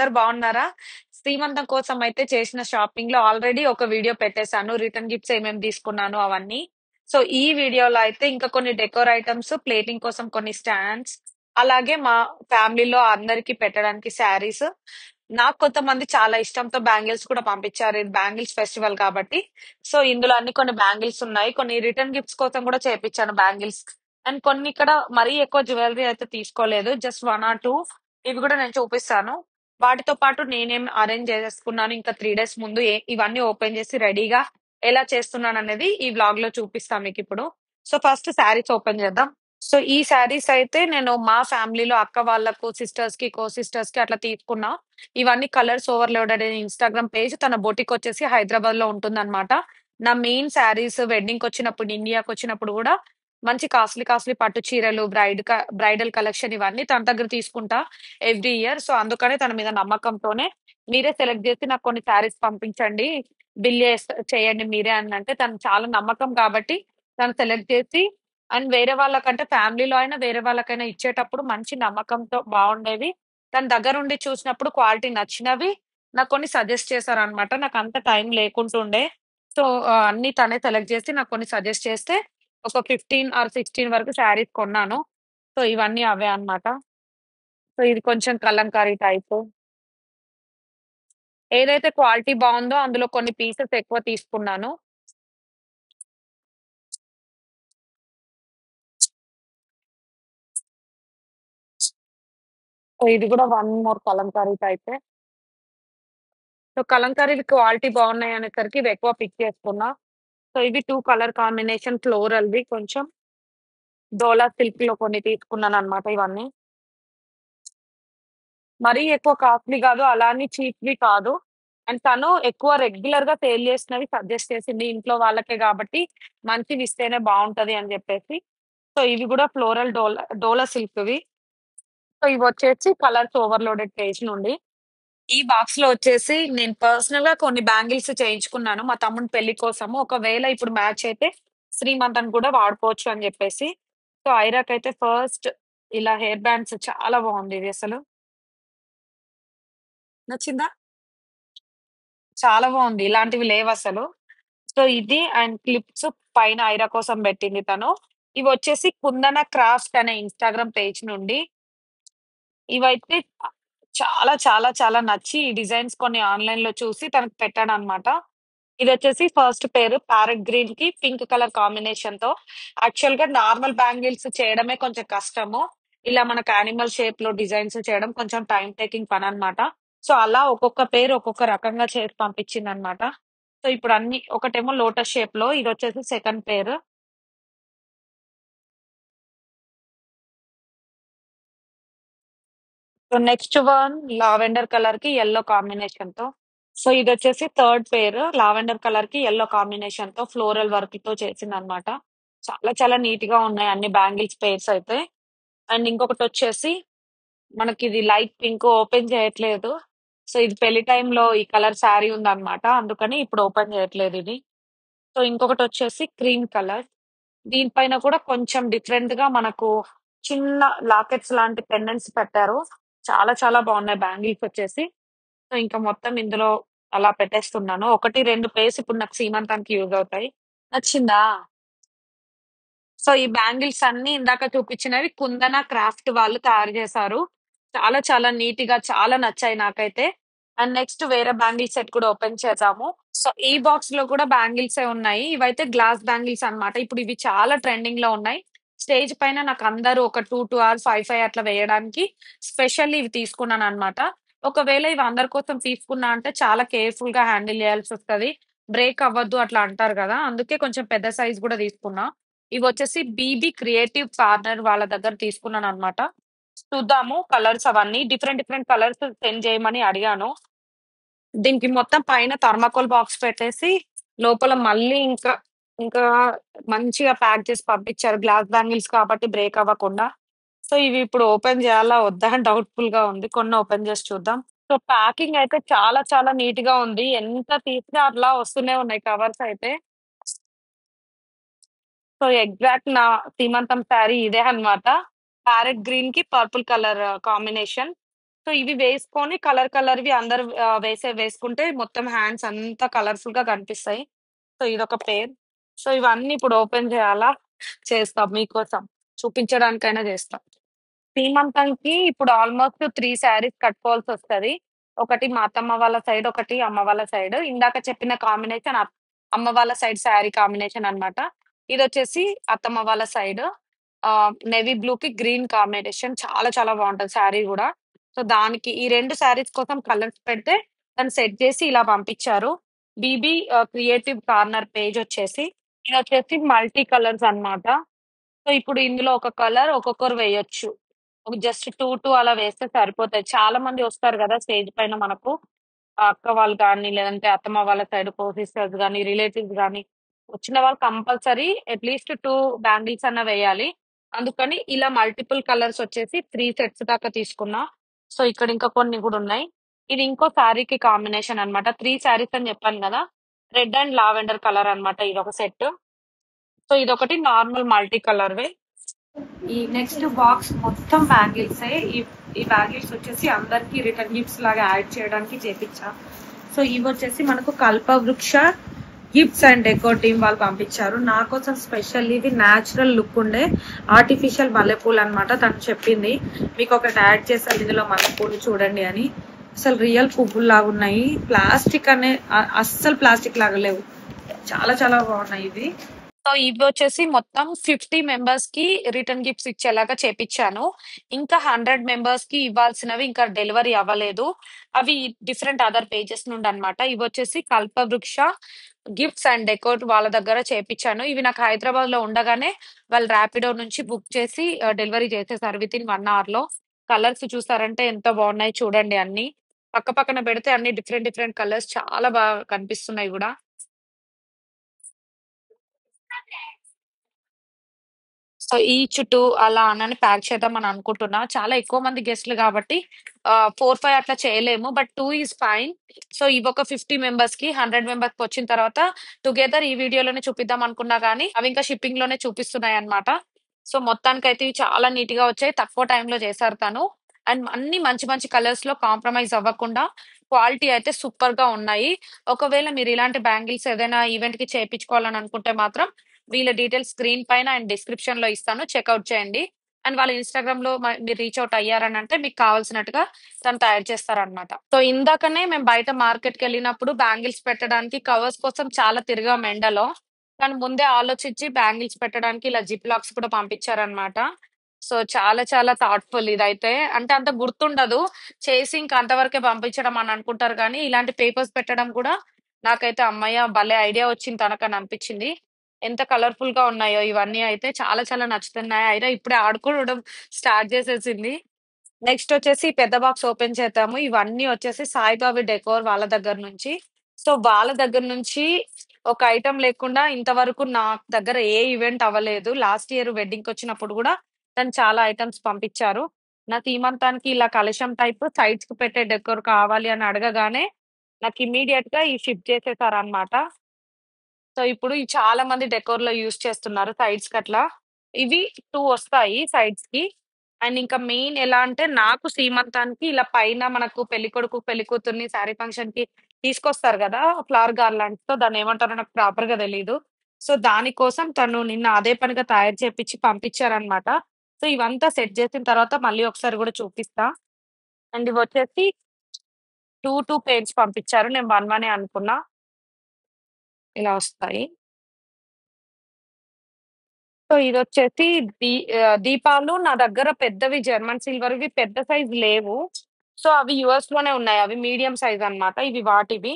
అందరూ బావున్నారా? శ్రీమంతం కోసం అయితే చేసిన షాపింగ్‌లో ఆల్రెడీ ఒక వీడియో పెట్టేసాను. రిటర్న్ గిఫ్ట్స్ ఏమేమి తీసుకున్నాను అవన్నీ. సో, ఈ వీడియోలో అయితే ఇంకా కొన్ని డెకోర్ ఐటెమ్స్, ప్లేటింగ్ కోసం కొన్ని స్టాండ్స్, అలాగే మా ఫ్యామిలీలో అందరికి పెట్టడానికి శారీస్. నాకు కొంతమంది చాలా ఇష్టంతో బ్యాంగిల్స్ కూడా పంపించారు. ఇది బ్యాంగిల్స్ ఫెస్టివల్ కాబట్టి. సో, ఇందులో అన్ని కొన్ని బ్యాంగిల్స్ ఉన్నాయి. కొన్ని రిటర్న్ గిఫ్ట్స్ కోసం కూడా చేపిచ్చాను బ్యాంగిల్స్. అండ్ కొన్ని ఇక్కడ మరీ ఎక్కువ జ్యువెలరీ అయితే తీసుకోలేదు. జస్ట్ 1 ఆర్ 2 ఇవి గూడా నేను చూపిస్తాను. వాటితో పాటు నేనేం అరేంజ్ చేసేసుకున్నాను ఇంకా 3 డేస్ ముందు ఇవన్నీ ఓపెన్ చేసి రెడీగా ఎలా చేస్తున్నాననేది ఈ వ్లాగ్‌లో చూపిస్తా మీకిప్పుడు. సో, ఫస్ట్ శారీస్ ఓపెన్ చేద్దాం. సో, ఈ శారీస్ అయితే నేను మా ఫ్యామిలీలో అక్క వాళ్ళకు, సిస్టర్స్‌కి, కో సిస్టర్స్‌కి అట్లా తీసుకున్నా. ఇవన్నీ కలర్స్ ఓవర్‌లోడెడ్ ఇన్‌స్టాగ్రామ్ పేజ్. తన బొటిక్ వచ్చేసి హైదరాబాద్‌లో ఉంటుందన్నమాట. నా మెయిన్ శారీస్ వెడ్డింగ్‌కొచ్చినప్పుడు, ఇండియాకొచ్చినప్పుడు గూడా మంచి కాస్ట్‌లీ, కాస్ట్‌లీ పట్టు చీరలు, బ్రైడల్ కలెక్షన్ ఇవన్నీ తన దగ్గర తీసుకుంటా ఎవ్రీ ఇయర్. సో, అందుకనే తన మీద నమ్మకంతోనే మీరే సెలెక్ట్ జేసి నాకు కొన్ని శారీస్ పంపించండి. చేయండి మీరే అనంటే తను చాలా నమ్మకం కాబట్టి తను సెలెక్ట్ జేసి అండ్ వేరే వాళ్ళకంటే ఫ్యామిలీలో అయినా, వేరే వాళ్ళకైనా ఇచ్చేటప్పుడు మంచి నమ్మకంతో బావుండేవి. తన దగ్గరుండి చూసినప్పుడు క్వాలిటీ నచ్చినవి నాకు కొన్ని సజెస్ట్ చేశారనమాట. నాకంత టైం లేకుంటుండే. సో, అన్నీ తనే సెలెక్ట్ జేసి నాకు కొన్ని సజెస్ట్ చేస్తే ఒక 15 ఆర్ 16 వరకు శారీస్ కొన్నాను. సో, ఇవన్నీ అవే అన్నమాట. సో, ఇది కొంచెం కలంకారీ టైపు. ఏదైతే క్వాలిటీ బావుందో అందులో కొన్ని పీసెస్ ఎక్కువ తీసుకున్నాను. సో, ఇది గూడా వన్ మోర్ కలంకారీ టైపే. సో, కలంకారీవి క్వాలిటీ బావున్నాయనేసరికి ఇవెక్కువ పిక్ చేసుకున్నా. సో, ఇవి 2 కలర్ కాంబినేషన్ ఫ్లోరల్‌వి కొంచెం డోలా సిల్క్‌లో కొన్ని తీసుకున్నానన్నమాట ఇవన్నీ. మరీ ఎక్కువ కాస్ట్‌లీ గాదు. అలా అని చీప్‌వి కాదు. అండ్ తను ఎక్కువ రెగ్యులర్‌గా సేల్ చేసినవి సజెస్ట్ చేసింది. ఇంట్లో వాళ్ళకే గాబట్టి మంచివిస్తేనే బావుంటది అని జెప్పేసి. సో, ఇవి గూడా ఫ్లోరల్ డోలా సిల్క్‌వి. సో, ఇవొచ్చేసి కలర్స్ ఓవర్‌లోడెడ్ పేజ్ నుండి. ఈ బాక్స్‌లో వచ్చేసి నేను పర్సనల్‌గా కొన్ని బ్యాంగిల్స్ చేయించుకున్నాను. మా తమ్ముని పెళ్లి కోసము. ఒకవేళ ఇప్పుడు మ్యాచ్ అయితే శ్రీమంతానికి గూడా వాడుకోవచ్చు అని జెప్పేసి. సో, ఐరాకైతే ఫస్ట్ ఇలా హెయిర్ బ్యాండ్స్ చాలా బావుంది ఇది అసలు. నచ్చిందా? చాలా బావుంది. ఇలాంటివి లేవసలు. సో, ఇది అండ్ క్లిప్స్ పైన ఐరా కోసం బెట్టింది తను. ఇవొచ్చేసి కుందన క్రాఫ్ట్ అనే ఇన్‌స్టాగ్రామ్ పేజ్ నుండి. ఇవైతే చాలా చాలా చాలా నచ్చి ఈ డిజైన్స్ కొన్ని ఆన్‌లైన్‌లో చూసి తనకు పెట్టాననమాట. ఇదొచ్చేసి ఫస్ట్ పేరు ప్యారెట్ గ్రీన్‌కి పింక్ కలర్ కాంబినేషన్‌తో. యాక్చువల్‌గా నార్మల్ బ్యాంగిల్స్ చేయడమే కొంచెం కష్టము. ఇలా మనకు యానిమల్ షేప్‌లో డిజైన్స్ చేయడం కొంచెం టైమ్ టేకింగ్ పననమాట. సో, అలా ఒక్కొక్క పేరు ఒక్కొక్క రకంగా చేసి పంపించిందనమాట. సో, ఇప్పుడు అన్ని ఒకటేమో లోటస్ షేప్‌లో ఇదొచ్చేసి సెకండ్ పేరు. సో, నెక్స్ట్ వన్ లావెండర్ కలర్‌కి యెల్లో కాంబినేషన్‌తో. సో, ఇదొచ్చేసి థర్డ్ పేరు లావెండర్ కలర్‌కి యెల్లో కాంబినేషన్‌తో ఫ్లోరల్ వర్క్‌తో చేసిందనమాట. చాలా చాలా నీట్‌గా ఉన్నాయి అన్ని బ్యాంగిల్స్ పెయిర్స్ అయితే. అండ్ ఇంకొకటొచ్చేసి మనకిది లైట్ పింక్ ఓపెన్ చేయట్లేదు. సో, ఇది పెళ్లి టైమ్‌లో ఈ కలర్ శారీ ఉందనమాట. అందుకని ఇప్పుడు ఓపెన్ చేయట్లేదిది. సో, ఇంకొకటొచ్చేసి క్రీమ్ కలర్. దీని పైన కూడా కొంచెం డిఫరెంట్‌గా మనకు చిన్న లాకెట్స్ లాంటి పెండెంట్స్ పెట్టారు. చాలా చాలా బావున్నాయి బ్యాంగిల్స్ వచ్చేసి. సో, ఇంక మొత్తం ఇందులో అలా పెట్టేస్తున్నాను. 1, 2 పేర్స్ ఇప్పుడు నాకు సీమంతానికి యూజ్ అవుతాయి. నచ్చిందా? సో, ఈ బ్యాంగిల్స్ అన్నీ ఇందాక చూపించినవి కుందన క్రాఫ్ట్ వాళ్ళు తయారు చేశారు. చాలా చాలా నీట్‌గా చాలా నచ్చాయి నాకైతే. అండ్ నెక్స్ట్ వేరే బ్యాంగిల్ సెట్ కూడా ఓపెన్ చేద్దాము. సో, ఈ బాక్స్‌లో కూడా బ్యాంగిల్సే ఉన్నాయి. ఇవైతే గ్లాస్ బ్యాంగిల్స్ అన్నమాట. ఇప్పుడు ఇవి చాలా ట్రెండింగ్‌లో ఉన్నాయి. స్టేజ్ పైన నాకందరూ ఒక 2, 2 ఆర్ 5, 5 అట్లా వేయడానికి స్పెషల్లీ ఇవి తీసుకున్నానన్నమాట. ఒకవేళ ఇవి అందరి కోసం తీసుకున్నా అంటే చాలా కేర్‌ఫుల్‌గా హ్యాండిల్ చేయాల్సొస్తది. బ్రేక్ అవ్వద్దు అట్లా అంటారు గదా! అందుకే కొంచెం పెద్ద సైజ్ గూడా తీసుకున్నా. ఇవొచ్చేసి బీబీ క్రియేటివ్ కార్నర్ వాళ్ళ దగ్గర తీసుకున్నానన్నమాట. చూద్దాము కలర్స్ అవన్నీ. డిఫరెంట్ డిఫరెంట్ కలర్స్ సెండ్ చేయమని అడిగాను. దీనికి మొత్తం పైన థర్మాకోల్ బాక్స్ పెట్టేసి, లోపల మళ్ళీ ఇంకా మంచిగా ప్యాక్ చేసి పంపించారు. గ్లాస్ బ్యాంగిల్స్ కాబట్టి బ్రేక్ అవ్వకుండా. సో, ఇవి ఇప్పుడు ఓపెన్ చేయాలా? వద్దా? అని డౌట్‌ఫుల్‌గా ఉంది. కొన్ని ఓపెన్ చేసి చూద్దాం. సో, ప్యాకింగ్ అయితే చాలా చాలా నీట్‌గా ఉంది. ఎంత తీసినా అట్లా వస్తూనే ఉన్నాయి కవర్స్ అయితే. సో, ఎగ్జాక్ట్ నా సీమంతం శారీ ఇదే అన్నమాట. ప్యారెట్ గ్రీన్‌కి పర్పుల్ కలర్ కాంబినేషన్. సో ఇవి వేసుకొని కలర్‌వి అందరూ వేసుకుంటే మొత్తం హ్యాండ్స్ అంతా కలర్‌ఫుల్‌గా కనిపిస్తాయి. సో ఇదొక పెయిర్. సో ఇవన్నీ ఇప్పుడు ఓపెన్ చేయాలా? చేస్తా మీకోసం. చూపించడానికైనా చేస్తా. సీమంతంకి ఇప్పుడు ఆల్‌మోస్ట్ 3 శారీస్ కట్టుకోవాల్సొస్తది. ఒకటి మా అత్తమ్మ వాళ్ళ సైడ్, ఒకటి అమ్మ వాళ్ళ సైడ్. ఇందాక చెప్పిన కాంబినేషన్ అమ్మ వాళ్ళ సైడ్ శారీ కాంబినేషన్ అన్నమాట. ఇదొచ్చేసి అత్తమ్మ వాళ్ళ సైడ్. నేవీ బ్లూకి గ్రీన్ కాంబినేషన్ చాలా చాలా బావుంటది శారీ గూడా. సో, దానికి ఈ 2 శారీస్ కోసం కలర్స్ పెడితే తను సెట్ జేసి ఇలా పంపిచ్చారు. బీబీ క్రియేటివ్ కార్నర్ పేజొచ్చేసి. ఇదొచ్చేసి మల్టీ కలర్స్ అన్నమాట. సో, ఇప్పుడు ఇందులో ఒక కలర్ ఒక్కొక్కరు వేయొచ్చు. ఒక జస్ట్ 2 అలా వేస్తే సరిపోతది. చాలా మంది వస్తారు గదా! స్టేజ్ పైన మనకు. అక్క వాళ్ళు గాని, లేదంటే అత్తమ్మ వాళ్ళ సైడ్ సిస్టర్స్ గాని, రిలేటివ్స్ గాని, వచ్చిన వాళ్ళు కంపల్సరీ అట్‌లీస్ట్ 2 బ్యాంగిల్స్ అన్నా వేయాలి. అందుకని ఇలా మల్టిపుల్ కలర్స్ వచ్చేసి 3 సెట్స్ దాకా తీసుకున్నా. సో, ఇక్కడ ఇంకా కొన్ని గూడున్నాయి. ఇది ఇంకో శారీకి కాంబినేషన్ అన్నమాట. 3 శారీస్ అని చెప్పాను గదా! రెడ్ అండ్ లావెండర్ కలర్ అన్నమాట ఇదొక సెట్. సో, ఇదొకటి నార్మల్ మల్టీ కలర్‌వే. ఈ నెక్స్ట్ బాక్స్ మొత్తం బ్యాంగిల్సే. ఈ బ్యాంగిల్స్ వచ్చేసి అందరికి రిటర్న్ గిఫ్ట్స్ లాగా యాడ్ చేయడానికి చేపించా. సో ఇవి వచ్చేసి మనకు కల్పవృక్ష గిఫ్ట్స్ అండ్ డెకో టీమ్ వాళ్ళు పంపించారు. నా కోసం స్పెషల్ ఇది న్యాచురల్ లుక్ ఉండే ఆర్టిఫిషియల్ మల్లెపూలు అనమాట. తను చెప్పింది మీకు ఒకటి యాడ్ చేశారు ఇందులో మల్లెపూలు చూడండి అని. అసలు రియల్ పువ్వులు లాగా ఉన్నాయి. ప్లాస్టిక్ అస్సలు ప్లాస్టిక్ లాగా లేవు. చాలా చాలా బాగున్నాయి ఇవి. సో ఇవి వచ్చేసి మొత్తం 50 మెంబర్స్ కి రిటర్న్ గిఫ్ట్స్ ఇచ్చేలాగా చేపించాను. ఇంకా 100 మెంబర్స్ కి ఇవ్వాల్సినవి ఇంకా డెలివరీ అవ్వలేదు. అవి డిఫరెంట్ అదర్ పేజెస్ నుండి అన్నమాట. ఇవి వచ్చేసి కల్పవృక్ష గిఫ్ట్స్ అండ్ డెకోర్ వాళ్ళ దగ్గర చేపించాను. ఇవి నాకు హైదరాబాద్ లో ఉండగానే వాళ్ళు ర్యాపిడో నుంచి బుక్ చేసి డెలివరీ చేసేసారు వితిన్ 1 అవర్ లో. కలర్స్ చూసారంటే ఎంత బాగున్నాయి చూడండి అన్ని. పక్క పక్కన పెడితే అన్ని డిఫరెంట్ డిఫరెంట్ కలర్స్ చాలా బాగా కనిపిస్తున్నాయి కూడా. సో ఈచ్ 2 అలా అనని ప్యాక్ చేద్దామని అనుకుంటున్నా. చాలా ఎక్కువ మంది గెస్ట్‌లు గాబట్టి 4, 5 అట్లా చేయలేము. But 2 is fine. సో ఇవొక 50 మెంబర్స్‌కి, 100 మెంబర్స్‌కొచ్చిన తర్వాత టుగెదర్ ఈ వీడియోలోనే చూపిద్దాం అనుకున్నా గానీ, అవి ఇంకా షిప్పింగ్‌లోనే చూపిస్తున్నాయన్నమాట. సో మొత్తానికైతే ఇవి చాలా నీట్‌గా వచ్చాయి. తక్కువ టైంలో చేశారు తను. అండ్ అన్ని మంచి మంచి కలర్స్‌లో కాంప్రమైజ్ అవ్వకుండా క్వాలిటీ అయితే సూపర్‌గా ఉన్నాయి. ఒకవేళ మీరు ఇలాంటి బ్యాంగిల్స్ ఏదైనా ఈవెంట్‌కి చేపించుకోవాలని అనుకుంటే మాత్రం వీళ్ళ డీటెయిల్స్ స్క్రీన్ పైన అండ్ డిస్క్రిప్షన్ లో ఇస్తాను. చెక్‌ఔట్ చేయండి. అండ్ వాళ్ళ ఇన్‌స్టాగ్రామ్‌లో మీరు రీచ్ ఔట్ అయ్యారనంటే మీకు కావాల్సినట్టుగా తను తయారు చేస్తారనమాట. సో, ఇందాకనే మేము బయట మార్కెట్‌కెళ్ళినప్పుడు బ్యాంగిల్స్ పెట్టడానికి కవర్స్ కోసం చాలా తిరిగాం ఎండలో. కానీ ముందే ఆలోచించి బ్యాంగిల్స్ పెట్టడానికి ఇలా జిప్ లాక్స్ కూడా పంపించారనమాట. సో, చాలా చాలా థాట్‌ఫుల్ ఇదైతే. అంటే అంత గుర్తుండదు. చేసి ఇంక అంతవరకే పంపించడం అని అనుకుంటారు గానీ, ఇలాంటి పేపర్స్ పెట్టడం కూడా నాకైతే హమ్మయ్య! భలే ఐడియా వచ్చింది తనకని అనిపించింది. ఎంత కలర్‌ఫుల్‌గా ఉన్నాయో ఇవన్నీ అయితే చాలా చాలా నచ్చుతున్నాయి. అయినా ఇప్పుడే ఆడుకోవడం స్టార్ట్ చేసేసింది. నెక్స్ట్ వచ్చేసి పెద్ద బాక్స్ ఓపెన్ చేద్దాము. ఇవన్నీ వచ్చేసి సాయిబాబా డెకోర్ వాళ్ళ దగ్గర నుంచి. సో, వాళ్ళ దగ్గర నుంచి ఒక ఐటెమ్ లేకుండా ఇంతవరకు నా దగ్గర ఏ ఈవెంట్ అవ్వలేదు. లాస్ట్ ఇయర్ వెడ్డింగ్‌కొచ్చినప్పుడు గూడా తను చాలా ఐటెమ్స్ పంపించారు. నా సీమంతానికి ఇలా కలశం టైప్ సైడ్స్‌కి పెట్టే డెకోర్ కావాలి అని అడగగానే నాకు ఇమ్మీడియేట్‌గా ఈ షిప్ చేసేసారన్నమాట. సో, ఇప్పుడు ఈ చాలా మంది డెకోర్‌లో యూజ్ చేస్తున్నారు సైడ్స్‌కట్లా. ఇవి 2 వస్తాయి సైడ్స్‌కి. అండ్ ఇంకా మెయిన్ ఎలా అంటే నాకు సీమంతానికి ఇలా పైన మనకు పెళ్ళికొడుకు, పెళ్ళికూతుర్ని శారీ ఫంక్షన్‌కి తీసుకొస్తారు గదా! ఫ్లవర్ గార్లాండ్స్‌తో దాన్నేమంటారో నాకు ప్రాపర్‌గా తెలీదు. సో, దానికోసం తను నిన్న అదే పనిగా తయారు చేపిచ్చి పంపించారనమాట. సో, ఇవంతా సెట్ చేసిన తర్వాత మళ్ళీ ఒకసారి గూడా చూపిస్తా. అండ్ ఇవొచ్చేసి 2 పెయిర్స్ పంపించారు. నేను 1 అనుకున్నా. ఇలా వస్తాయి. సో, ఇదొచ్చేసి దీపాలు నా దగ్గర పెద్దవి జర్మన్ సిల్వర్‌వి పెద్ద సైజ్ లేవు. సో, అవి యూఎస్‌లోనే ఉన్నాయి. అవి మీడియం సైజ్ అన్నమాట. ఇవి వాటివి.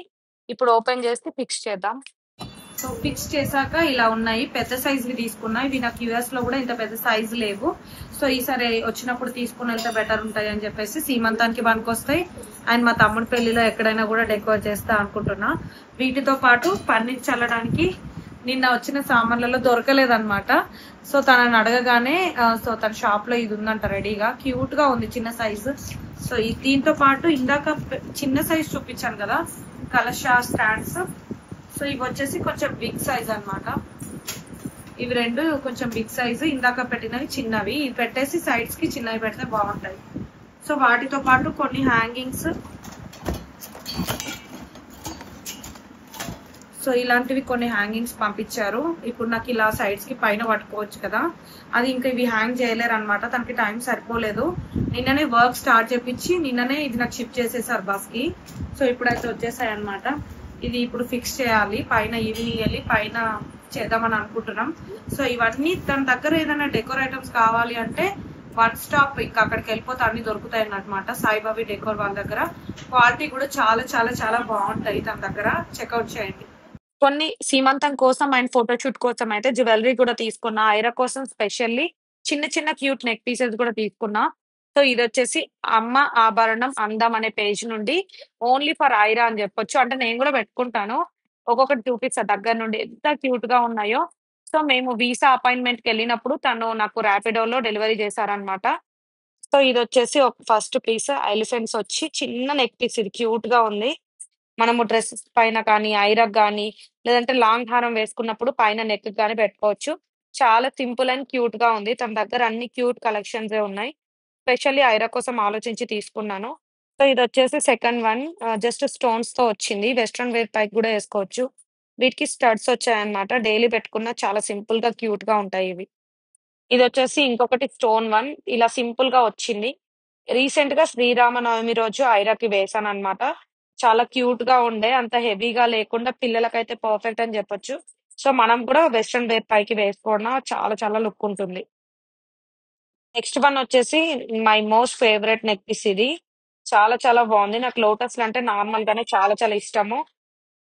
ఇప్పుడు ఓపెన్ చేసి ఫిక్స్ చేద్దాం. సో, ఫిక్స్ చేశాక ఇలా ఉన్నాయి. పెద్ద సైజ్‌వి తీసుకున్నా. ఇవి నాకు యూఎస్‌లో కూడా ఇంత పెద్ద సైజ్ లేవు. సో, ఈసారి వచ్చినప్పుడు తీసుకొని వెళ్తే బెటర్ ఉంటాయి అని చెప్పేసి సీమంతానికి పనికొస్తాయి. అండ్ మా తమ్ముడి పెళ్లిలో ఎక్కడైనా కూడా డెకోర్ చేస్తా అనుకుంటున్నా. వీటితో పాటు పన్నీర్ చల్లడానికి నిన్న వచ్చిన సామాన్లలో దొరకలేదన్నమాట. సో, తనని అడగగానే సో తన షాప్ లో ఇది ఉందంట రెడీగా. క్యూట్ గా ఉంది చిన్న సైజు. సో, దీంతో పాటు ఇందాక చిన్న సైజ్ చూపించాను కదా కలశ స్టాండ్స్. సో, ఇవి వచ్చేసి కొంచెం బిగ్ సైజ్ అన్నమాట. ఇవి రెండు కొంచెం బిగ్ సైజు. ఇందాక పెట్టినవి చిన్నవి. ఇవి పెట్టేసి సైడ్స్ కి చిన్నవి పెడితే బాగుంటాయి. సో వాటితో పాటు కొన్ని హ్యాంగింగ్స్, సో ఇలాంటివి కొన్ని హ్యాంగింగ్స్ పంపించారు. ఇప్పుడు నాకు ఇలా సైడ్స్ కి పైన పట్టుకోవచ్చు కదా, అది ఇంకా ఇవి హ్యాంగ్ చేయలేరు అనమాట. తనకి టైం సరిపోలేదు. నిన్ననే వర్క్ స్టార్ట్ చేపించి నిన్ననే ఇది నాకు షిఫ్ట్ చేసేసారు బస్ కి. సో ఇప్పుడైతే వచ్చేసాయి అనమాట. ఇది ఇప్పుడు ఫిక్స్ చేయాలి. పైన ఈవినింగ్ వెళ్ళి పైన చేద్దామని అనుకుంటున్నాం. సో ఇవన్నీ తన దగ్గర ఏదైనా డెకోర్ ఐటమ్స్ కావాలి అంటే వన్ స్టాప్, ఇంకా అక్కడికి వెళ్ళిపోతే అన్ని దొరుకుతాయి అన్నమాట. సాయిబాబా డెకోర్ వాళ్ళ దగ్గర క్వాలిటీ కూడా చాలా చాలా చాలా బాగుంటాయి. తన దగ్గర చెక్అవుట్ చేయండి. కొన్ని సీమంతం కోసం అండ్ ఫోటోషూట్ కోసం అయితే జ్యువెలరీ కూడా తీసుకున్నా. ఐరా కోసం స్పెషల్లీ చిన్న చిన్న క్యూట్ నెక్ పీసెస్ కూడా తీసుకున్నా. సో ఇదొచ్చేసి అమ్మ ఆభరణం అందం అనే పేజ్ నుండి ఓన్లీ ఫర్ ఐరా అని చెప్పొచ్చు. అంటే నేను కూడా పెట్టుకుంటాను. ఒక్కొక్కటి చూపిస్తా దగ్గర నుండి ఎంత క్యూట్ గా ఉన్నాయో. సో మేము వీసా అపాయింట్మెంట్ కి వెళ్ళినప్పుడు తను నాకు ర్యాపిడోలో డెలివరీ చేశారనమాట. సో ఇదొచ్చేసి ఒక ఫస్ట్ పీస్ ఎలిఫెంట్స్ వచ్చి చిన్న నెక్ పీస్, ఇది క్యూట్ గా ఉంది. మనము డ్రెసెస్ పైన కానీ, ఐరాకి గానీ, లేదంటే లాంగ్ హారం వేసుకున్నప్పుడు పైన నెక్‌కి గాని పెట్టుకోవచ్చు. చాలా సింపుల్ అండ్ క్యూట్‌గా ఉంది. తన దగ్గర అన్ని క్యూట్ కలెక్షన్సే ఉన్నాయి. స్పెషల్లీ ఐరా కోసం ఆలోచించి తీసుకున్నాను. సో, ఇదొచ్చేసి సెకండ్ వన్, జస్ట్ స్టోన్స్‌తో వచ్చింది. వెస్టర్న్ వేర్ పైకి గూడా ఏసుకోవచ్చు. వీటికి స్టడ్స్ వచ్చాయన్నమాట. డైలీ పెట్టుకున్న చాలా సింపుల్‌గా, క్యూట్‌గా ఉంటాయివి. ఇదొచ్చేసి ఇంకొకటి స్టోన్ వన్. ఇలా సింపుల్‌గా వచ్చింది. రీసెంట్‌గా శ్రీరామనవమి రోజు ఐరాకి వేశాననమాట. చాలా క్యూట్‌గా ఉండే. అంత హెవీగా లేకుండా పిల్లలకైతే పర్ఫెక్ట్ అని జెప్పొచ్చు. సో, మనం కూడా వెస్టర్న్ వేర్ పైకి వేసుకోన చాలా చాలా లుక్ ఉంటుంది. నెక్స్ట్ వన్ వచ్చేసి my most favourite neck piece ఇది. చాలా చాలా బావుంది. నాకు లోటస్‌లంటే నార్మల్‌గానే చాలా చాలా ఇష్టము.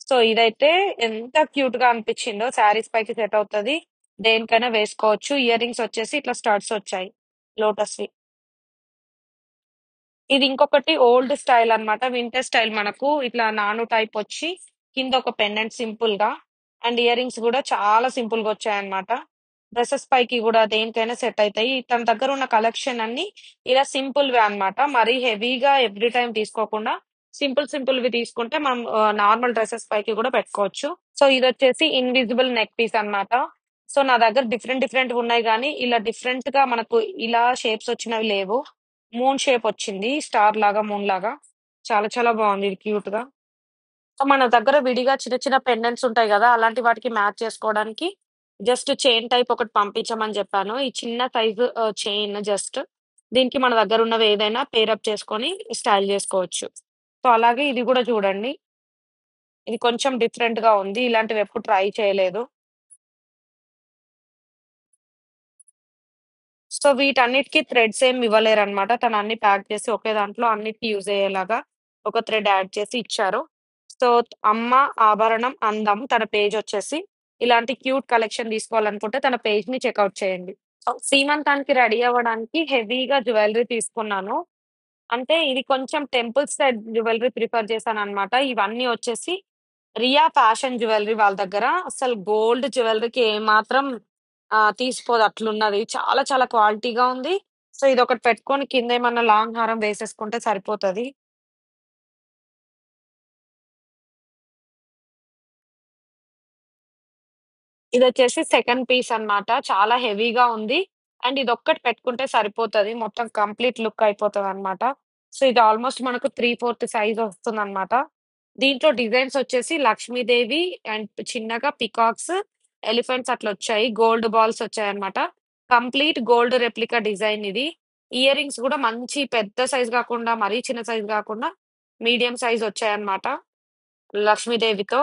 సో, ఇదైతే ఎంత క్యూట్‌గా అనిపిచ్చిందో, శారీస్ పైకి సెట్ అవుతది. దేనికైనా వేసుకోవచ్చు. ఇయర్ రింగ్స్ వచ్చేసి ఇట్లా స్టడ్స్ వచ్చాయి లోటస్‌వి. ఇది ఇంకొకటి ఓల్డ్ స్టైల్ అన్నమాట. వింటేజ్ స్టైల్, మనకు ఇట్లా నాను టైప్ వచ్చి కింద ఒక పెండెంట్ సింపుల్‌గా అండ్ ఇయర్ రింగ్స్ గూడా చాలా సింపుల్‌గా వచ్చాయన్నమాట. డ్రెసెస్ పైకి గూడా దేనికైనా సెట్ అయితాయి. తన దగ్గర ఉన్న కలెక్షన్ అన్నీ ఇలా సింపుల్‌వే అన్నమాట. మరీ హెవీగా ఎవ్రీ టైమ్ తీసుకోకుండా సింపుల్‌వి తీసుకుంటే మనం నార్మల్ డ్రెసెస్ పైకి గూడా పెట్టుకోవచ్చు. సో, ఇదొచ్చేసి ఇన్విజిబుల్ నెక్ పీస్ అన్నమాట. సో, నా దగ్గర డిఫరెంట్‌వి ఉన్నాయి గానీ, ఇలా డిఫరెంట్‌గా మనకు ఇలా షేప్స్ వచ్చినవి లేవు. మూన్ షేప్ వచ్చింది. స్టార్ లాగా, మూన్ లాగా. చాలా చాలా బావుంది ఇది క్యూట్‌గా. సో, మన దగ్గర విడిగా చిన్న చిన్న పెండెంట్స్ ఉంటాయి గదా, అలాంటి వాటికి మ్యాచ్ చేసుకోవడానికి జస్ట్ చైన్ టైప్ ఒకటి పంపించమని జెప్పాను. ఈ చిన్న సైజు చైన్ జస్ట్. దీనికి మన దగ్గర ఉన్నవి ఏదైనా పెయిర్ అప్ చేసుకొని స్టైల్ జేసుకోవచ్చు. సో, అలాగే ఇది గూడా చూడండి. ఇది కొంచెం డిఫరెంట్‌గా ఉంది. ఇలాంటివి ఎప్పుడు ట్రై చేయలేదు. సో, వీటన్నిటికి థ్రెడ్స్ ఏమి ఇవ్వలేరనమాట. తను అన్ని ప్యాక్ చేసి ఒకే దాంట్లో అన్నిటికి యూజ్ అయ్యేలాగా ఒక థ్రెడ్ యాడ్ చేసి ఇచ్చారు. సో, అమ్మ ఆభరణం అందం తన పేజొచ్చేసి. ఇలాంటి క్యూట్ కలెక్షన్ తీసుకోవాలనుకుంటే తన పేజ్‌ని చెకౌట్ చేయండి. సీమంతానికి రెడీ అవ్వడానికి హెవీగా జ్యువెల్లరీ తీసుకున్నాను. అంటే ఇది కొంచెం టెంపుల్ స్టైల్ జ్యువెల్లరీ ప్రిఫర్ చేశాననమాట. ఇవన్నీ వచ్చేసి రియా ఫ్యాషన్ జ్యువెల్లరీ వాళ్ళ దగ్గర. అసలు గోల్డ్ జ్యువెల్లరీకి ఏమాత్రం తీసిపోదు అట్లున్నది. చాలా చాలా క్వాలిటీగా ఉంది. సో, ఇదొకటి పెట్టుకొని కిందేమన్నా లాంగ్ హారం వేసేసుకుంటే సరిపోతది. ఇదొచ్చేసి సెకండ్ పీస్ అన్నమాట. చాలా హెవీగా ఉంది. అండ్ ఇదొక్కటి పెట్టుకుంటే సరిపోతది. మొత్తం కంప్లీట్ లుక్ అయిపోతదన్నమాట. సో, ఇది ఆల్‌మోస్ట్ మనకు 3/4 సైజ్ వస్తుందన్నమాట. దీంట్లో డిజైన్స్ వచ్చేసి లక్ష్మీదేవి అండ్ చిన్నగా పికాక్స్, ఎలిఫెంట్స్ అట్లొచ్చాయి. గోల్డ్ బాల్స్ వచ్చాయన్నమాట. కంప్లీట్ గోల్డ్ రెప్లికా డిజైన్ ఇది. ఇయర్ రింగ్స్ గూడా మంచి పెద్ద సైజ్ గాకుండా, మరీ చిన్న సైజ్ గాకుండా మీడియం సైజ్ వచ్చాయన్నమాట. లక్ష్మీదేవితో.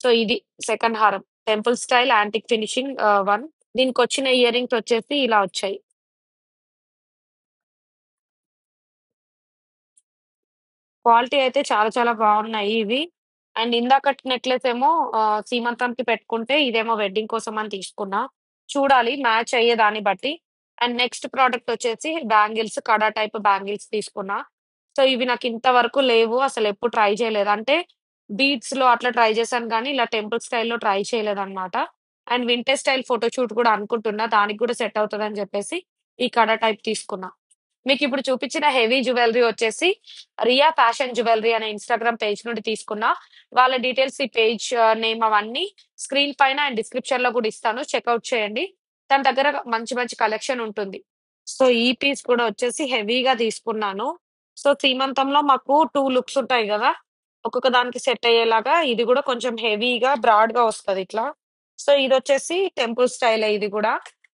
సో, ఇది సెకండ్ హారం. Temple style antique finishing one. దీనికొచ్చిన ఇయర్ రింగ్స్ వచ్చేసి ఇలా వచ్చాయి. క్వాలిటీ అయితే చాలా చాలా బావున్నాయి ఇవి. అండ్ ఇందాకటి నెక్లెస్ ఏమో సీమంతంకి పెట్టుకుంటే, ఇదేమో వెడ్డింగ్ కోసం అని తీసుకున్నా. చూడాలి మ్యాచ్ అయ్యే దాన్ని బట్టి. అండ్ నెక్స్ట్ ప్రొడక్ట్ వచ్చేసి బ్యాంగిల్స్, కడా టైప్ బ్యాంగిల్స్ తీసుకున్నా. సో, ఇవి నాకు ఇంతవరకు లేవు. అసలెప్పుడు ట్రై చేయలేదు. అంటే బీడ్స్‌లో అట్లా ట్రై చేశాను గానీ, ఇలా టెంపుల్ స్టైల్‌లో ట్రై చేయలేదన్నమాట. అండ్ వింటేజ్ స్టైల్ ఫోటోషూట్ గూడా అనుకుంటున్నా. దానికి గూడా సెట్ అవుతదని జెప్పేసి ఈ కడా టైప్ తీసుకున్నా. మీకిప్పుడు చూపించిన హెవీ జ్యువెల్లరీ వచ్చేసి రియా ఫ్యాషన్ జ్యువెల్లరీ అనే ఇన్‌స్టాగ్రామ్ పేజ్ నుండి తీసుకున్నా. వాళ్ళ డీటెయిల్స్, ఈ పేజ్ నేమ్ అవన్నీ స్క్రీన్ పైన అండ్ డిస్క్రిప్షన్‌లో గూడా ఇస్తాను. చెకౌట్ చేయండి. తన దగ్గర మంచి మంచి కలెక్షన్ ఉంటుంది. సో, ఈ పీస్ కూడా వచ్చేసి హెవీగా తీసుకున్నాను. సో, సీమంతంలో మాకు 2 లుక్స్ ఉంటాయి గదా! ఒక్కొక్క దానికి సెట్ అయ్యేలాగా ఇది గూడా కొంచెం హెవీగా, బ్రాడ్‌గా వస్తదిట్లా. సో, ఇదొచ్చేసి టెంపుల్ స్టైలే ఇది గూడా.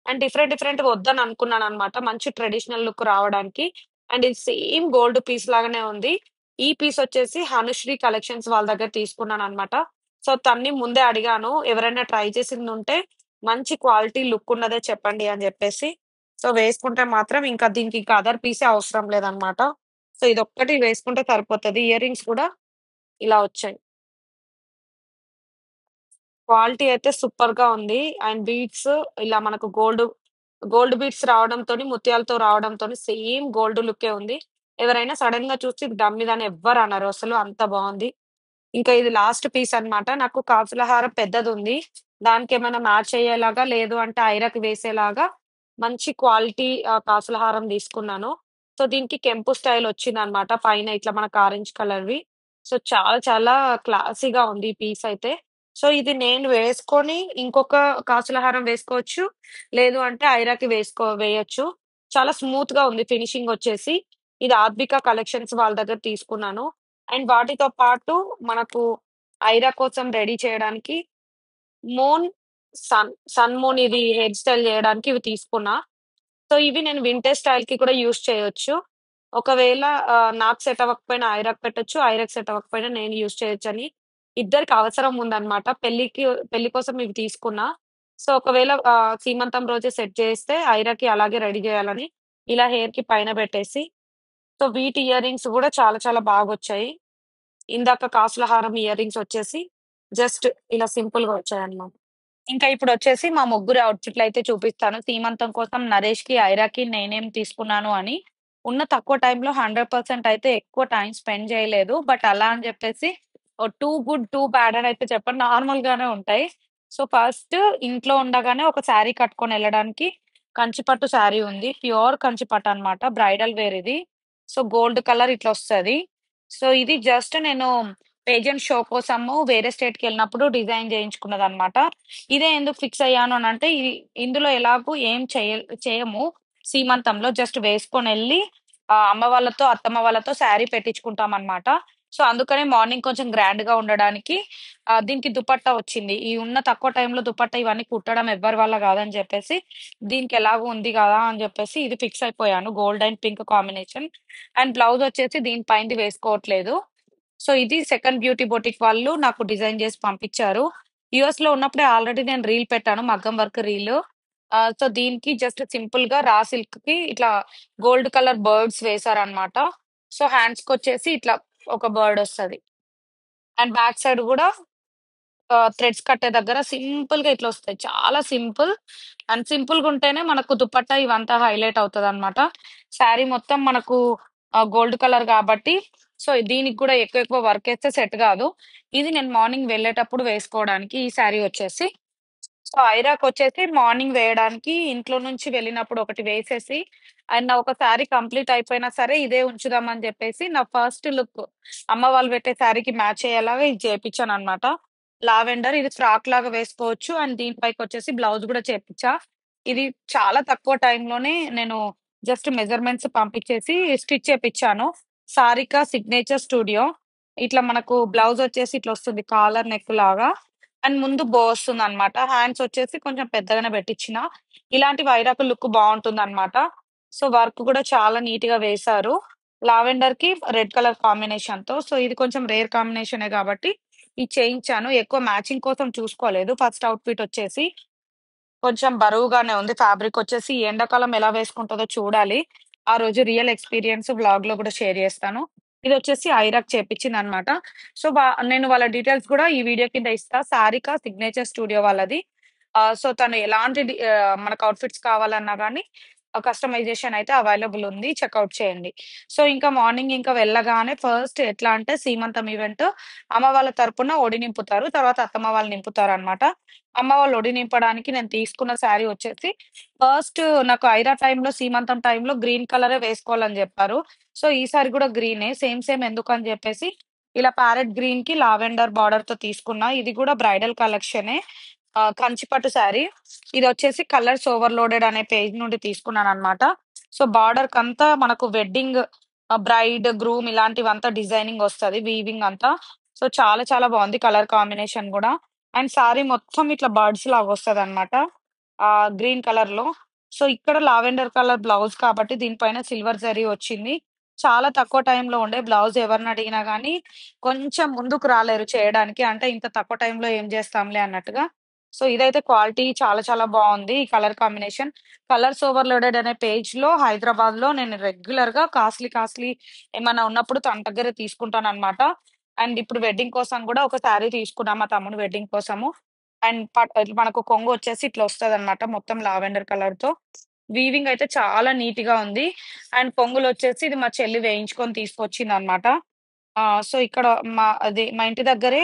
అండ్ డిఫరెంట్ డిఫరెంట్‌గా వద్దని అనుకున్నాననమాట. మంచి ట్రెడిషనల్ లుక్ రావడానికి. అండ్ ఇది సేమ్ గోల్డ్ పీస్ లాగానే ఉంది. ఈ పీసొచ్చేసి హనుశ్రీ కలెక్షన్స్ వాళ్ళ దగ్గర తీసుకున్నాననమాట. సో, తన్ని ముందే అడిగాను. ఎవరైనా ట్రై చేసిందుంటే మంచి క్వాలిటీ లుక్ ఉన్నదే చెప్పండి అని జెప్పేసి. సో, వేసుకుంటే మాత్రం ఇంకా దీనికి ఇంకా అదర్ పీసే అవసరం లేదనమాట. సో, ఇదొక్కటి వేసుకుంటే సరిపోతది. ఇయర్ రింగ్స్ కూడా ఇలా వచ్చాయి. క్వాలిటీ అయితే సూపర్‌గా ఉంది. అండ్ బీడ్స్ ఇలా మనకు గోల్డ్ బీడ్స్ రావడంతోని, ముత్యాలతో రావడంతోని సేమ్ గోల్డ్ లుక్కే ఉంది. ఎవరైనా సడెన్‌గా చూసి ఇది డమ్మీదని ఎవ్వరు అనరు అసలు అంత బావుంది. ఇంకా ఇది లాస్ట్ పీస్ అన్నమాట. నాకు కాసుల హారం పెద్దదుంది. దానికేమైనా మ్యాచ్ అయ్యేలాగా, లేదు అంటే ఐరకి వేసేలాగా మంచి క్వాలిటీ కాసుల హారం తీసుకున్నాను. సో, దీనికి కెంపు స్టైల్ వచ్చిందన్నమాట. పైన ఇట్లా మనకు ఆరెంజ్ కలర్‌వి. సో, చాలా చాలా క్లాసీగా ఉంది ఈ పీస్ అయితే. సో, ఇది నేను వేసుకొని ఇంకొక కాసుల హారం వేసుకోవచ్చు. లేదు అంటే ఐరాకి వేయొచ్చు. చాలా స్మూత్‌గా ఉంది ఫినిషింగ్ వచ్చేసి. ఇది 'ఆద్విక కలెక్షన్స్' వాళ్ళ దగ్గర తీసుకున్నాను. అండ్ వాటితో పాటు మనకు ఐరా కోసం రెడీ చేయడానికి మూన్, సన్ మూన్ ఇది హెయిర్ స్టైల్ జేయడానికి ఇవి తీసుకున్నా. సో, ఇవి నేను వింటేజ్ స్టైల్‌కి కూడా యూజ్ చేయొచ్చు. ఒకవేళ నాకు సెట్ అవ్వకపోయినా ఐరాకి పెట్టొచ్చు. ఐరాకి సెట్ అవ్వకపోయినా నేను యూజ్ చేయొచ్చని ఇద్దరికి అవసరం ఉందన్నమాట. పెళ్లి కోసం ఇవి తీసుకున్నా. సో, ఒకవేళ సీమంతం రోజే సెట్ చేస్తే ఐరాకి అలాగే రెడీ జేయాలని ఇలా హెయిర్‌కి పైన పెట్టేసి సో, వీటి ఇయర్ రింగ్స్ గూడా చాలా చాలా బాగొచ్చాయి. ఇందాక కాసుల హారం ఇయర్ రింగ్స్ వచ్చేసి జస్ట్ ఇలా సింపుల్‌గా వచ్చాయన్నమాట. ఇంకా ఇప్పుడొచ్చేసి మా ముగ్గురి ఔట్‌ఫిట్‌లయితే చూపిస్తాను. సీమంతం కోసం నరేష్‌కి, ఐరాకి నేనేం తీసుకున్నాను అని. ఉన్న తక్కువ టైంలో 100% అయితే ఎక్కువ టైమ్ స్పెండ్ చేయలేదు. బట్ అలా అని జెప్పేసి టూ గుడ్, టూ బ్యాడ్ అని అయితే చెప్పను. నార్మల్‌గానే ఉంటాయి. సో, ఫస్ట్ ఇంట్లో ఉండగానే ఒక శారీ కట్టుకొనెళ్ళడానికి కంచి పట్టు శారీ ఉంది. ప్యూర్ కంచి పట్టనమాట. బ్రైడల్ వేర్ ఇది. సో, గోల్డ్ కలర్ ఇట్లొస్తది. సో, ఇది జస్ట్ నేను పేజెంట్ షో కోసము వేరే స్టేట్‌కెళ్ళినప్పుడు డిజైన్ చేయించుకున్నదనమాట. ఇదే ఎందుకు ఫిక్స్ అయ్యాను అనంటే, ఇందులో ఎలాగో ఏం చేయము సీమంతంలో. జస్ట్ వేసుకొనెళ్ళి అమ్మ వాళ్ళతో, అత్తమ్మ వాళ్ళతో శారీ పెట్టించుకుంటామనమాట. సో, అందుకనే మార్నింగ్ కొంచెం గ్రాండ్‌గా ఉండడానికి దీనికి దుపట్టా వచ్చింది. ఈ ఉన్న తక్కువ టైంలో దుపట్టా ఇవన్నీ కుట్టడం ఎవ్వరి వల్ల కాదని చెప్పేసి, దీనికి ఎలాగో ఉంది కదా! అని చెప్పేసి ఇది ఫిక్స్ అయిపోయాను. Gold and pink combination. And blouse వచ్చేసి దీని పైనది వేసుకోవట్లేదు. సో, ఇది సెకండ్ బ్యూటీ బొటిక్ వాళ్ళు నాకు డిజైన్ జేసి పంపిచ్చారు. యూఎస్‌లో ఉన్నప్పుడే ఆల్రెడీ నేను రీల్ పెట్టాను. మగ్గం వర్క్ రీలు. సో, దీనికి జస్ట్ సింపుల్‌గా రా సిల్క్‌కి ఇట్లా గోల్డ్ కలర్ బర్డ్స్ వేశారనమాట. సో, హ్యాండ్స్‌కొచ్చేసి ఇట్లా ఒక బర్డొస్తది. అండ్ బ్యాక్ సైడ్ గూడా థ్రెడ్స్ కట్టే దగ్గర సింపుల్‌గా ఇట్లొస్తాయి. చాలా సింపుల్. అండ్ సింపుల్‌గుంటేనే మనకు దుపట్టా ఇవంతా హైలైట్ అవుతదనమాట. శారీ మొత్తం మనకు గోల్డ్ కలర్ గాబట్టి, సో, దీనికి గూడా ఎక్కువ ఎక్కువ వర్కేస్తే సెట్ గాదు. ఇది నేను మార్నింగ్ వెళ్ళేటప్పుడు వేసుకోవడానికి ఈ శారీ వచ్చేసి. సో, ఐరాకొచ్చేసి మార్నింగ్ వేయడానికి ఇంట్లో నుంచి వెళ్ళినప్పుడు ఒకటి వేసేసి, అండ్ నా ఒక శారీ కంప్లీట్ అయిపోయినా సరే ఇదే ఉంచుదామని జెప్పేసి నా ఫస్ట్ లుక్ అమ్మ వాళ్ళు పెట్టే శారీకి మ్యాచ్ అయ్యేలాగా ఇది చేపిచ్చాననమాట. లావెండర్ ఇది ఫ్రాక్ లాగా వేసుకోవచ్చు. అండ్ దీని పైకొచ్చేసి బ్లౌజ్ గూడా చేపిచ్చా. ఇది చాలా తక్కువ టైంలోనే నేను జస్ట్ మెజర్‌మెంట్స్ పంపించేసి స్టిచ్ చేపిచ్చాను. Sarika signature studio. ఇట్లా మనకు బ్లౌజొచ్చేసి ఇట్లొస్తుంది కాలర్ నెక్ లాగా. అండ్ ముందు బో వస్తుందనమాట. హ్యాండ్స్ వచ్చేసి కొంచెం పెద్దగానే పెట్టిచ్చిన. ఇలాంటి వైరాకు లుక్ బావుంటుందనమాట. సో, వర్క్ గూడా చాలా నీట్‌గా వేశారు. లావెండర్‌కి రెడ్ కలర్ కాంబినేషన్‌తో. సో, ఇది కొంచెం రేర్ కాంబినేషనే గాబట్టి ఇది చేయించాను. ఎక్కువ మ్యాచింగ్ కోసం చూసుకోలేదు. ఫస్ట్ ఔట్‌ఫిట్ వచ్చేసి కొంచెం బరువుగానే ఉంది. ఫ్యాబ్రిక్ వచ్చేసి ఈ ఎండాకాలం ఎలా వేసుకుంటదో చూడాలి. ఆ రోజు రియల్ ఎక్స్‌పీరియన్స్ వ్లాగ్‌లో గూడా షేర్ జేస్తాను. ఇదొచ్చేసి ఐరాక్ చేపిచ్చిందనమాట. సో, నేను వాళ్ళ డీటెయిల్స్ గూడా ఈ వీడియో కింద ఇస్తా. సారిక సిగ్నేచర్ స్టూడియో వాళ్ళది. సో, తను ఎలాంటి మనకు ఔట్‌ఫిట్స్ కావాలన్నా గానీ కస్టమైజేషన్ అయితే అవైలబుల్ ఉంది. చెకౌట్ చేయండి. సో, ఇంకా మార్నింగ్ ఇంకా వెళ్ళగానే ఫస్ట్ ఎట్లా అంటే సీమంతం ఈవెంట్ అమ్మ వాళ్ళ తరపున ఒడి నింపుతారు. తర్వాత అత్తమ్మ వాళ్ళు నింపుతారనమాట. అమ్మ వాళ్ళు ఒడి నింపడానికి నేను తీసుకున్న శారీ వచ్చేసి ఫస్ట్ నాకు ఐరా టైమ్‌లో, సీమంతం టైమ్‌లో గ్రీన్ కలరే వేసుకోవాలని జెప్పారు. సో, ఈసారి గూడా గ్రీనే. సేమ్ సేమ్ ఎందుకని జెప్పేసి ఇలా ప్యారెట్ గ్రీన్‌కి లావెండర్ బార్డర్‌తో తీసుకున్నా. ఇది గూడా బ్రైడల్ కలెక్షనే. కంచి పట్టు శారీ. ఇదొచ్చేసి కలర్స్ ఓవర్‌లోడెడ్ అనే పేజ్ నుండి తీసుకున్నాననమాట. సో, బార్డర్‌కంతా మనకు వెడ్డింగ్ బ్రైడ్, గ్రూమ్ ఇలాంటివంతా డిజైనింగొస్తది. వీవింగ్ అంతా. సో, చాలా చాలా బావుంది కలర్ కాంబినేషన్ గూడా. అండ్ సారీ మొత్తం ఇట్లా బర్డ్స్ లాగొస్తదనమాట. గ్రీన్ కలర్‌లో. సో, ఇక్కడ లావెండర్ కలర్ బ్లౌజ్ కాబట్టి దీనిపైన సిల్వర్ జరీ వచ్చింది. చాలా తక్కువ టైంలో ఉండే బ్లౌజ్ ఎవరినడిగినా గానీ కొంచెం ముందుకు రాలేరు చేయడానికి. అంటే ఇంత తక్కువ టైంలో ఏం జేస్తాంలే అన్నట్టుగా. సో, ఇదైతే క్వాలిటీ చాలా చాలా బావుంది. ఈ కలర్ కాంబినేషన్. కలర్స్ ఓవర్‌లోడెడ్ అనే పేజ్‌లో హైదరాబాద్‌లో నేను రెగ్యులర్‌గా కాస్ట్‌లీ ఏమన్నా ఉన్నప్పుడు తన దగ్గరే తీసుకుంటాననమాట. అండ్ ఇప్పుడు వెడ్డింగ్ కోసం గూడా ఒక శారీ తీసుకున్నా మా తమ్ముని వెడ్డింగ్ కోసము. అండ్ మనకు కొంగొచ్చేసి ఇట్లా వస్తదనమాట మొత్తం లావెండర్ కలర్‌తో. వీవింగ్ అయితే చాలా నీట్‌గా ఉంది. అండ్ కొంగులొచ్చేసి ఇది మా చెల్లి వేయించుకొని తీసుకొచ్చిందనమాట. సో, ఇక్కడ మా ఇంటి దగ్గరే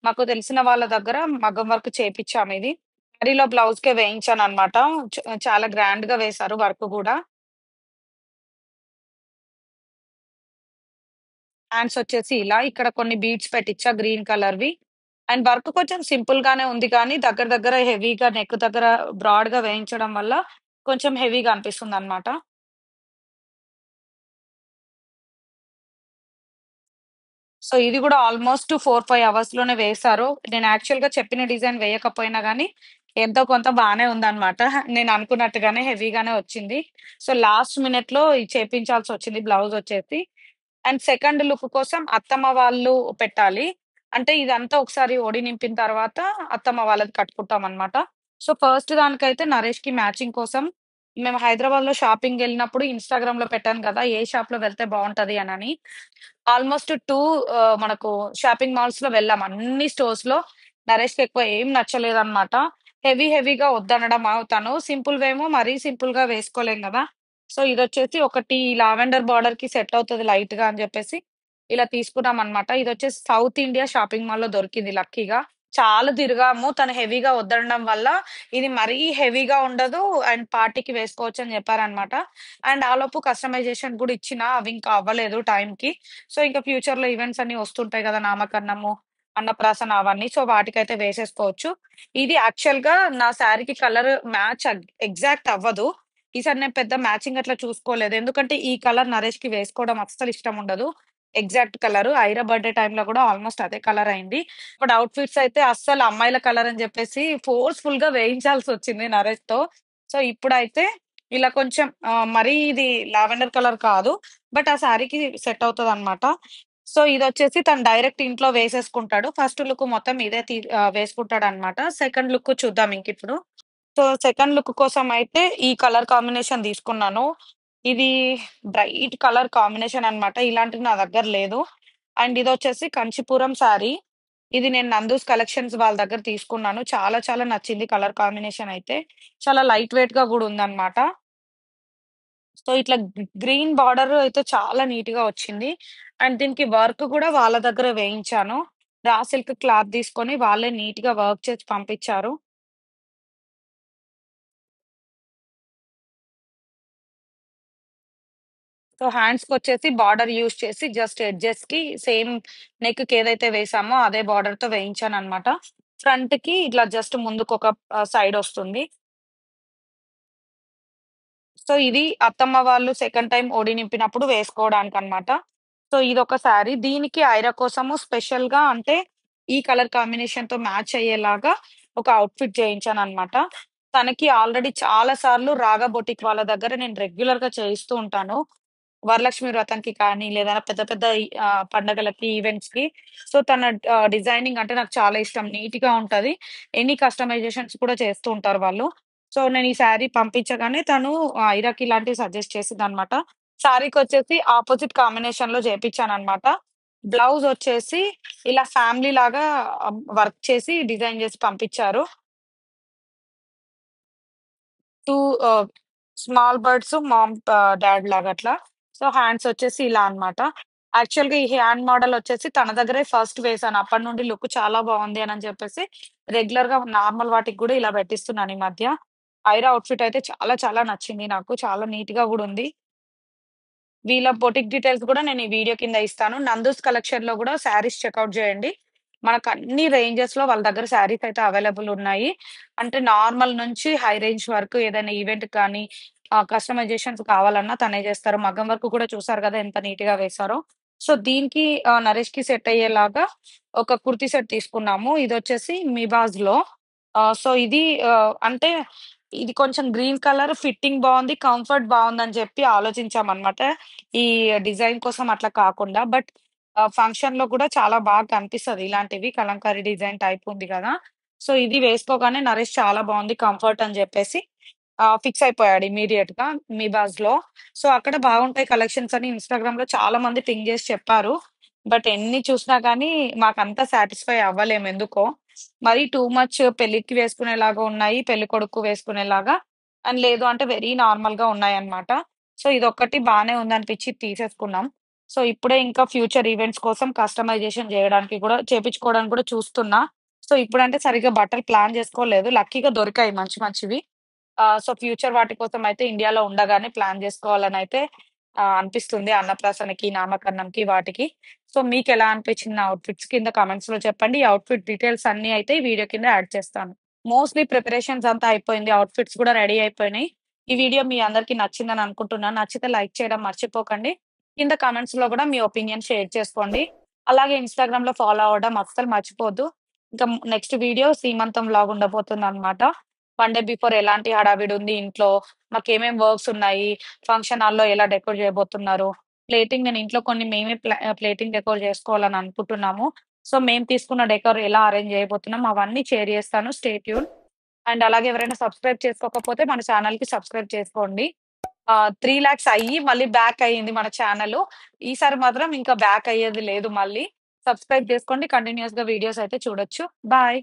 మాకు తెలిసిన వాళ్ళ దగ్గర మగ్గం వర్క్ చేపిచ్చామిది. సారీలో బ్లౌజ్‌కే వేయించాననమాట. చాలా గ్రాండ్‌గా వేశారు వర్క్ గూడా. హ్యాండ్స్ వచ్చేసి ఇలా ఇక్కడ కొన్ని బీడ్స్ పెట్టిచ్చా గ్రీన్ కలర్‌వి. అండ్ వర్క్ కొంచెం సింపుల్ గానే ఉంది కానీ దగ్గర దగ్గర హెవీగా నెక్ దగ్గర బ్రాడ్‌గా వేయించడం వల్ల కొంచెం హెవీగా అనిపిస్తుందనమాట. సో, ఇది గూడా ఆల్‌మోస్ట్ 4, 5 అవర్స్‌లోనే వేశారు. నేను యాక్చువల్‌గా చెప్పిన డిజైన్ వేయకపోయినా గానీ, ఎంతో కొంత బానే ఉందనమాట. నేను అనుకున్నట్టుగానే హెవీగానే వచ్చింది. సో, లాస్ట్ మినిట్‌లో ఇది చేపించాల్సొచ్చింది బ్లౌజొచ్చేసి. అండ్ సెకండ్ లుక్ కోసం అత్తమ్మ వాళ్ళు పెట్టాలి. అంటే ఇదంతా ఒకసారి ఒడి నింపిన తర్వాత అత్తమ్మ వాళ్ళది కట్టుకుంటామనమాట. సో, ఫస్ట్ దానికైతే నరేష్‌కి మ్యాచింగ్ కోసం మేము హైదరాబాద్‌లో షాపింగ్‌కెళ్ళినప్పుడు ఇన్‌స్టాగ్రామ్‌లో పెట్టాను గదా! ఏ షాప్‌లో వెళ్తే బావుంటది అనని. ఆల్‌మోస్ట్ 2 మనకు షాపింగ్ మాల్స్‌లో వెళ్ళాం. అన్ని స్టోర్స్‌లో నరేష్‌కి ఎక్కువ ఏం నచ్చలేదన్నమాట. హెవీగా వద్దనడం తను సింపుల్‌వేమో మరీ సింపుల్‌గా వేసుకోలేం గదా! సో, ఇదొచ్చేసి ఒకటి లావెండర్ బార్డర్‌కి సెట్ అవుతది లైట్‌గా అని జెప్పేసి ఇలా తీసుకున్నామన్నమాట. ఇదొచ్చేసి సౌత్ ఇండియా షాపింగ్ మాల్‌లో దొరికింది లక్కీగా. చాలా తిరిగాము. తను హెవీగా వద్దనడం వల్ల ఇది మరీ హెవీగా ఉండదు అండ్ పార్టీకి వేసుకోవచ్చని జెప్పారన్నమాట. అండ్ ఆలోపు కస్టమైజేషన్ గూడా ఇచ్చినా అవి ఇంకా అవ్వలేదు టైంకి. సో, ఇంక ఫ్యూచర్‌లో ఈవెంట్స్ అన్నీ వస్తుంటాయి గదా! నామకరణము, అన్నప్రాసన అవన్నీ. సో, వాటికైతే వేసేసుకోవచ్చు. ఇది యాక్చువల్‌గా నా శారీకి కలర్ మ్యాచ్ ఎగ్జాక్ట్ అవ్వదు. ఈసారి నేను పెద్ద మ్యాచింగ్ అట్లా చూసుకోలేదు. ఎందుకంటే ఈ కలర్ నరేష్‌కి వేసుకోవడం అస్సలు ఇష్టం ఉండదు. Exact colour. ఐరా బర్త్‌డే టైమ్‌లో గూడా ఆల్‌మోస్ట్ అదే కలర్ అయింది. ఇప్పుడు అవుట్‌ఫిట్స్ అయితే అస్సలు అమ్మాయిల కలర్ అని జెప్పేసి ఫోర్స్‌ఫుల్‌గా వేయించాల్సొచ్చింది నరేష్‌తో. సో, ఇప్పుడైతే ఇలా కొంచెం మరీ ఇది లావెండర్ కలర్ కాదు. బట్ ఆ శారీకి సెట్ అవుతదనమాట. సో, ఇదొచ్చేసి తను డైరెక్ట్ ఇంట్లో వేసేసుకుంటాడు. ఫస్ట్ లుక్ మొత్తం ఇదే వేసుకుంటాడనమాట. సెకండ్ లుక్ చూద్దాం ఇంకిప్పుడు. సో, సెకండ్ లుక్ కోసం అయితే ఈ కలర్ కాంబినేషన్ తీసుకున్నాను. ఇది బ్రైట్ కలర్ కాంబినేషన్ అన్నమాట. ఇలాంటిది నా దగ్గర లేదు. అండ్ ఇదొచ్చేసి కంచిపురం శారీ. ఇది నేను నందూస్ కలెక్షన్స్ వాళ్ళ దగ్గర తీసుకున్నాను. చాలా చాలా నచ్చింది కలర్ కాంబినేషన్ అయితే. చాలా లైట్ వెయిట్‌గా గూడా ఉందన్నమాట. సో, ఇట్లా గ్రీన్ బార్డర్ అయితే చాలా నీట్‌గా వచ్చింది. అండ్ దీనికి వర్క్ గూడా వాళ్ళ దగ్గరే వేయించాను. రా సిల్క్ క్లాత్ తీసుకొని వాళ్ళే నీట్‌గా వర్క్ చేసి పంపించారు. సో, హ్యాండ్స్‌కొచ్చేసి బార్డర్ యూజ్ చేసి జస్ట్ ఎడ్జెస్‌కి సేమ్ నెక్‌కి ఏదైతే వేసామో అదే బార్డర్‌తో వేయించాననమాట. ఫ్రంట్‌కి ఇట్లా జస్ట్ ముందుకొక సైడొస్తుంది. సో, ఇది అత్తమ్మ వాళ్ళు సెకండ్ టైమ్ ఒడి నింపినప్పుడు వేసుకోవడానికనమాట. సో, ఇదొక శారీ. దీనికి ఐరా కోసము స్పెషల్‌గా అంటే, ఈ కలర్ కాంబినేషన్‌తో మ్యాచ్ అయ్యేలాగా ఒక అవుట్‌ఫిట్ చేయించాననమాట. తనకి ఆల్రెడీ చాలా సార్లు రాగా బొటిక్ వాళ్ళ దగ్గర నేను రెగ్యులర్‌గా చేయిస్తూ ఉంటాను. వరలక్ష్మి వ్రతంకి కానీ, లేదా పెద్ద పెద్ద పండగలకి, ఈవెంట్స్‌కి. సో, తన డిజైనింగ్ అంటే నాకు చాలా ఇష్టం. నీట్‌గా ఉంటది. ఎనీ కస్టమైజేషన్స్ కూడా చేస్తూ ఉంటారు వాళ్ళు. సో, నేను ఈ శారీ పంపించగానే తను ఐరాకి ఇలాంటివి సజెస్ట్ చేసిందనమాట. శారీకొచ్చేసి అపోజిట్ కాంబినేషన్‌లో చేపిచ్చాననమాట. బ్లౌజొచ్చేసి ఇలా ఫ్యామిలీ లాగా వర్క్ చేసి డిజైన్ చేసి పంపించారు. 2 ఆహ్, స్మాల్ బర్డ్స్ డాడ్ లాగా అట్లా. సో, హ్యాండ్స్ వచ్చేసి ఇలా అన్నమాట. యాక్చువల్‌గా ఈ హ్యాండ్ మోడల్ వచ్చేసి తన దగ్గరే ఫస్ట్ వేశాను. అప్పటి నుండి లుక్ చాలా బావుంది అని చెప్పేసి రెగ్యులర్‌గా నార్మల్ వాటికి గూడా ఇలా పెట్టిస్తున్నాను ఈ మధ్య. ఐరా అవుట్‌ఫిట్ అయితే చాలా చాలా నచ్చింది నాకు. చాలా నీట్‌గా గూడా ఉంది. వీళ్ళ బొటిక్ డీటెయిల్స్ గూడా నేను ఈ వీడియో కింద ఇస్తాను. నందూస్ కలెక్షన్‌లో గూడా శారీస్ చెకౌట్ జేయండి. మనకన్ని రేంజెస్‌లో వాళ్ళ దగ్గర శారీస్ అయితే అవైలబుల్ ఉన్నాయి. అంటే నార్మల్ నుంచి హై రేంజ్ వరకు ఏదైనా ఈవెంట్‌కి కానీ, కస్టమైజేషన్స్ కావాలన్నా తనే జేస్తారు. మగ్గం వర్క్ కూడా చూసారు గదా! ఎంత నీట్‌గా వేశారో. సో, దీనికి నరేష్‌కి సెట్ అయ్యేలాగా ఒక కుర్తీ సెట్ తీసుకున్నాము. ఇదొచ్చేసి మిబాజ్‌లో. సో, ఇది అంటే ఇది కొంచెం గ్రీన్ కలర్ ఫిట్టింగ్ బావుంది. కంఫర్ట్ బావుందని చెప్పి ఆలోచించామనమాట. ఈ డిజైన్ కోసం అట్లా కాకుండా. బట్ ఫంక్షన్‌లో కూడా చాలా బాగా కనిపిస్తది ఇలాంటివి. కలంకారీ డిజైన్ టైప్ ఉంది గదా! సో, ఇది వేసుకోగానే నరేష్ చాలా బావుంది కంఫర్ట్ అని జెప్పేసి ఫిక్స్ అయిపోయాడు ఇమ్మీడియేట్‌గా మీబాజ్‌లో. సో, అక్కడ బాగుంటాయి కలెక్షన్స్ అని ఇన్‌స్టాగ్రామ్‌లో చాలా మంది పింగ్ జేసి చెప్పారు. బట్ ఎన్ని చూసినా గానీ మాకంత సాటిస్ఫై అవ్వలేము ఎందుకో. మరీ టూ మచ్ పెళ్ళికి వేసుకునేలాగా ఉన్నాయి. పెళ్ళికొడుక్కు వేసుకునేలాగా. అండ్ లేదు అంటే వెరీ నార్మల్‌గా ఉన్నాయన్నమాట. సో, ఇదొక్కటి బానే ఉందనిపిచ్చి తీసేసుకున్నాం. సో, ఇప్పుడే ఇంకా ఫ్యూచర్ ఈవెంట్స్ కోసం కస్టమైజేషన్ జేయడానికి గూడా చేపిచ్చుకోవడానికి గూడా చూస్తున్నా. సో, ఇప్పుడంటే సరిగ్గా బట్టలు ప్లాన్ జేసుకోలేదు. లక్కీగా దొరికాయి మంచి మంచివి. సో, ఫ్యూచర్ వాటి కోసమయితే ఇండియాలో ఉండగానే ప్లాన్ జేసుకోవాలనైతే అనిపిస్తుంది. అన్నప్రాసనకి, నామకరణంకి వాటికి. సో, మీకెలా అనిపించింది నా అవుట్‌ఫిట్స్ కింద కామెంట్స్‌లో చెప్పండి. ఈ అవుట్‌ఫిట్ డీటెయిల్స్ అన్నీ అయితే ఈ వీడియో కింద యాడ్ చేస్తాను. మోస్ట్‌లీ ప్రిపరేషన్స్ అంతా అయిపోయింది. అవుట్‌ఫిట్స్ కూడా రెడీ అయిపోయినాయి. ఈ వీడియో మీ అందరికి నచ్చిందని అనుకుంటున్నాను. నచ్చితే లైక్ చేయడం మర్చిపోకండి. కింద కామెంట్స్‌లో గూడా మీ ఒపీనియన్ షేర్ చేసుకోండి. అలాగే ఇన్‌స్టాగ్రామ్‌లో ఫాలో అవ్వడం అస్సలు మర్చిపోవద్దు. ఇంకా నెక్స్ట్ వీడియో సీమంతం వ్లాగ్ ఉండబోతుందనమాట. వన్ డే బిఫోర్ ఎలాంటి హడావిడుంది ఇంట్లో, మాకేమేం వర్క్స్ ఉన్నాయి, ఫంక్షన్ హాల్‌లో ఎలా డెకరేట్ చేయబోతున్నారు, ప్లేటింగ్ నేను ఇంట్లో కొన్ని మేమే ప్లేటింగ్ డెకోర్ చేసుకోవాలని అనుకుంటున్నాము. సో, మేము తీసుకున్న డెకోర్ ఎలా అరేంజ్ చేయబోతున్నాం అవన్నీ షేర్ చేస్తాను. Stay tune. అండ్ అలాగే ఎవరైనా సబ్స్క్రైబ్ చేసుకోకపోతే మన ఛానెల్‌కి సబ్స్క్రైబ్ చేసుకోండి. 3,00,000 అయ్యి మళ్ళీ బ్యాక్ అయ్యింది మన ఛానలు. ఈసారి మాత్రం ఇంకా బ్యాక్ అయ్యేది లేదు మళ్ళీ. సబ్స్క్రైబ్ చేసుకోండి. కంటిన్యూయస్‌గా వీడియోస్ అయితే చూడొచ్చు. బాయ్.